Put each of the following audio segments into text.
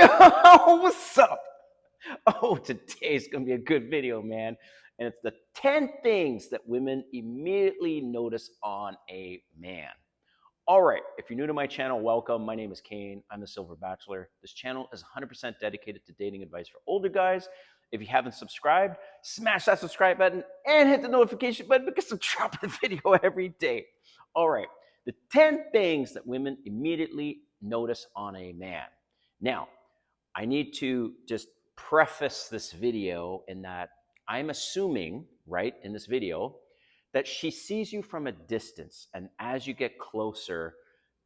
Yo, what's up? Oh, today's gonna be a good video, man. And it's the 10 things that women immediately notice on a man. All right, if you're new to my channel, welcome. My name is Kane. I'm the Silver Bachelor. This channel is 100% dedicated to dating advice for older guys. If you haven't subscribed, smash that subscribe button and hit the notification button because I'm dropping a video every day. All right, the 10 things that women immediately notice on a man. Now, I need to just preface this video in that I'm assuming, right, in this video, that she sees you from a distance. And as you get closer,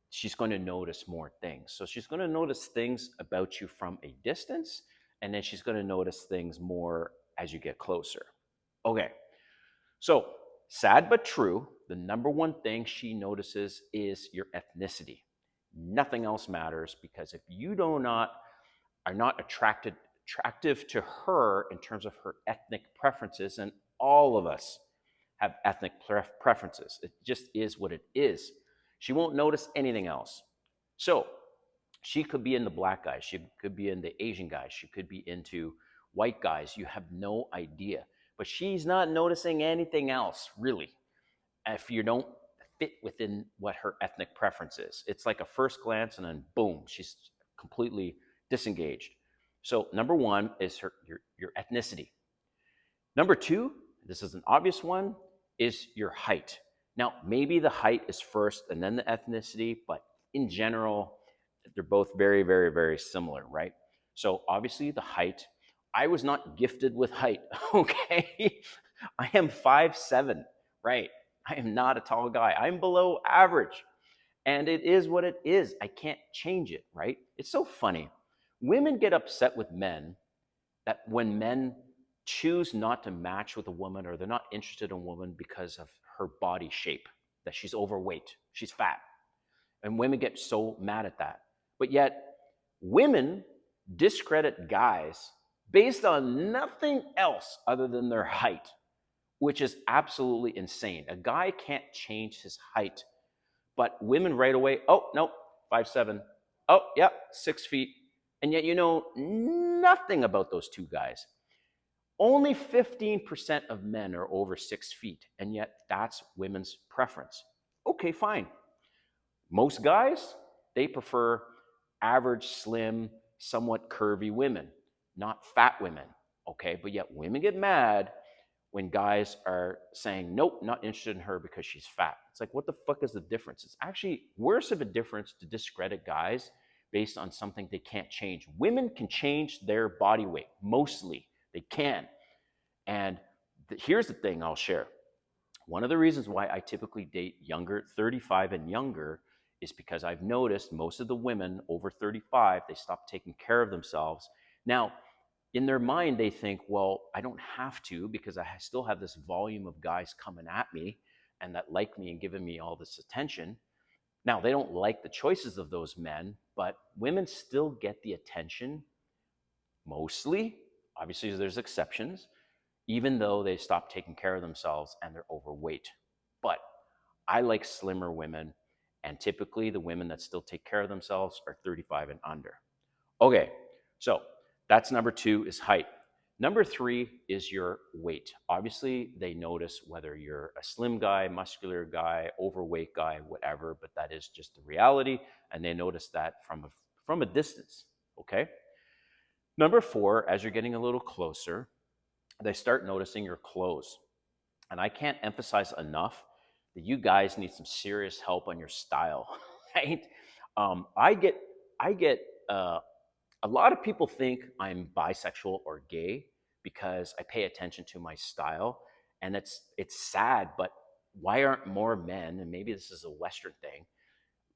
she's going to notice more things. So she's going to notice things about you from a distance, and then she's going to notice things more as you get closer. Okay, so sad but true, the number one thing she notices is your ethnicity. Nothing else matters because if you do not are not attractive to her in terms of her ethnic preferences, and all of us have ethnic preferences. It just is what it is. She won't notice anything else. So she could be into black guys. She could be into Asian guys. She could be into white guys. You have no idea. But she's not noticing anything else, really, if you don't fit within what her ethnic preference is. It's like a first glance and then boom, she's completely disengaged. So number one is your ethnicity. Number two, this is an obvious one, is your height. Now, maybe the height is first and then the ethnicity, but in general, they're both very, very, very similar, right? So obviously the height, I was not gifted with height, okay? I am 5'7", right? I am not a tall guy. I'm below average. And it is what it is. I can't change it, right? It's so funny. Women get upset with men that when men choose not to match with a woman or they're not interested in a woman because of her body shape, that she's overweight, she's fat. And women get so mad at that. But yet, women discredit guys based on nothing else other than their height, which is absolutely insane. A guy can't change his height, but women right away, oh, no, 5'7". Oh, yeah, 6 feet. And yet you know nothing about those two guys. Only 15% of men are over 6 feet, and yet that's women's preference. Okay, fine. Most guys, they prefer average, slim, somewhat curvy women, not fat women. Okay, but yet women get mad when guys are saying, nope, not interested in her because she's fat. It's like, what the fuck is the difference? It's actually worse of a difference to discredit guys based on something they can't change. Women can change their body weight, mostly. They can. And here's the thing I'll share. One of the reasons why I typically date younger, 35 and younger, is because I've noticed most of the women over 35, they stop taking care of themselves. Now, in their mind, they think, well, I don't have to because I still have this volume of guys coming at me and that like me and giving me all this attention. Now, they don't like the choices of those men, but women still get the attention mostly. Obviously, there's exceptions, even though they stop taking care of themselves and they're overweight. But I like slimmer women, and typically the women that still take care of themselves are 35 and under. Okay, so that's number two is height. Number three is your weight. Obviously, they notice whether you're a slim guy, muscular guy, overweight guy, whatever, but that is just the reality, and they notice that from a distance, okay? Number four, as you're getting a little closer, they start noticing your clothes. And I can't emphasize enough that you guys need some serious help on your style, right? I get a lot of people think I'm bisexual or gay because I pay attention to my style, and it's sad. But why aren't more men? And maybe this is a Western thing,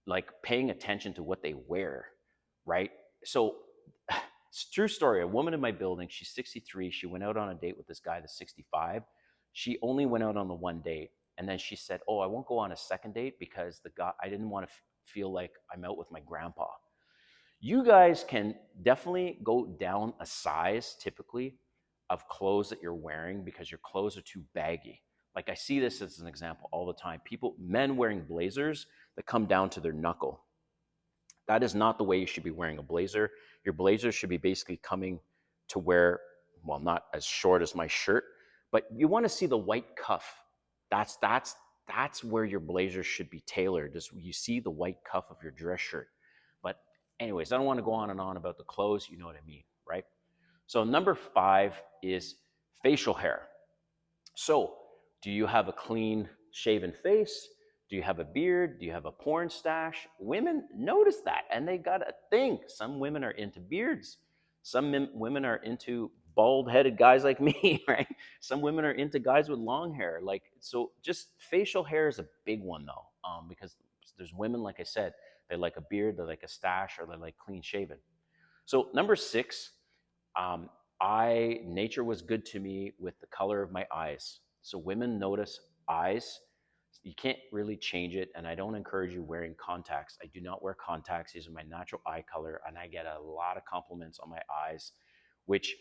like paying attention to what they wear, right? So, it's a true story. A woman in my building, she's 63. She went out on a date with this guy that's 65. She only went out on the one date. And then she said, oh, I won't go on a second date because the guy, I didn't want to feel like I'm out with my grandpa. You guys can definitely go down a size typically of clothes that you're wearing because your clothes are too baggy. Like I see this as an example all the time. Men wearing blazers that come down to their knuckle. That is not the way you should be wearing a blazer. Your blazer should be basically coming to where, well, not as short as my shirt, but you want to see the white cuff. That's where your blazer should be tailored. Just you see the white cuff of your dress shirt. But anyways, I don't want to go on and on about the clothes. You know what I mean, right? So number 5 is facial hair. So, do you have a clean shaven face? Do you have a beard? Do you have a porn stash? Women notice that and they got a thing. Some women are into beards. Some women are into bald headed guys like me, right? Some women are into guys with long hair. Like, so just facial hair is a big one though, because there's women, like I said, they like a beard, they like a stash, or they like clean shaven. So, number 6, um, nature was good to me with the color of my eyes. So women notice eyes. You can't really change it, and I don't encourage you wearing contacts. I do not wear contacts. These are my natural eye color, and I get a lot of compliments on my eyes, which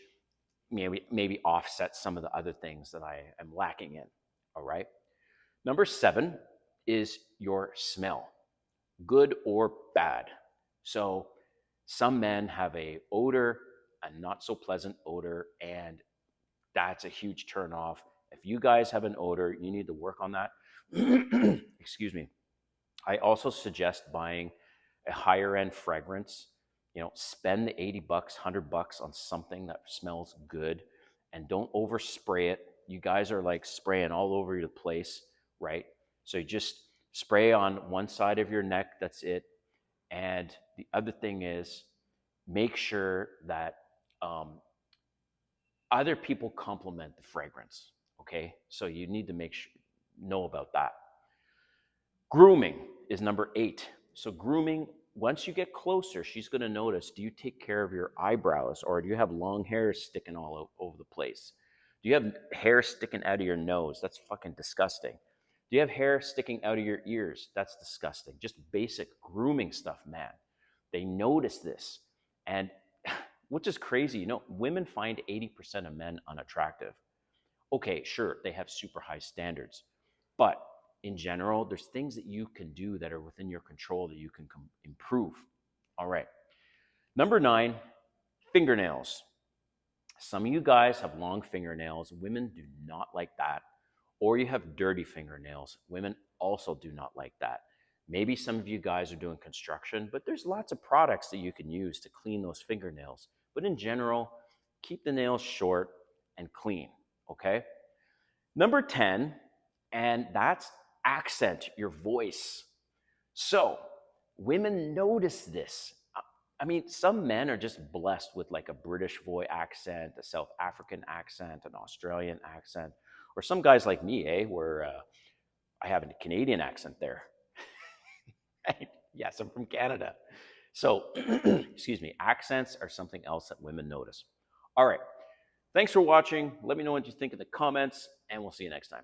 maybe offset some of the other things that I am lacking in. All right. Number 7 is your smell, good or bad. So some men have a odor, a not so pleasant odor, and that's a huge turn off. If you guys have an odor, you need to work on that. Excuse me. I also suggest buying a higher end fragrance. You know, spend the 80 bucks, 100 bucks on something that smells good, and don't overspray it. You guys are like spraying all over the place, right? So you just spray on one side of your neck, that's it. And the other thing is make sure that um, other people compliment the fragrance. Okay, so you need to know about that. Grooming is number 8. So grooming, once you get closer, she's going to notice, do you take care of your eyebrows, or do you have long hair sticking all over the place? Do you have hair sticking out of your nose? That's fucking disgusting. Do you have hair sticking out of your ears? That's disgusting. Just basic grooming stuff, man. They notice this. And which is crazy, women find 80% of men unattractive. Okay, sure, they have super high standards. But in general, there's things that you can do that are within your control that you can improve. All right. Number 9, fingernails. Some of you guys have long fingernails. Women do not like that. Or you have dirty fingernails. Women also do not like that. Maybe some of you guys are doing construction, but there's lots of products that you can use to clean those fingernails. But in general, keep the nails short and clean, okay? Number 10, and that's accent your voice. So, women notice this. I mean, some men are just blessed with like a British voice accent, a South African accent, an Australian accent, or some guys like me, where I have a Canadian accent there. Yes, I'm from Canada. So, excuse me, accents are something else that women notice. All right. Thanks for watching. Let me know what you think in the comments, and we'll see you next time.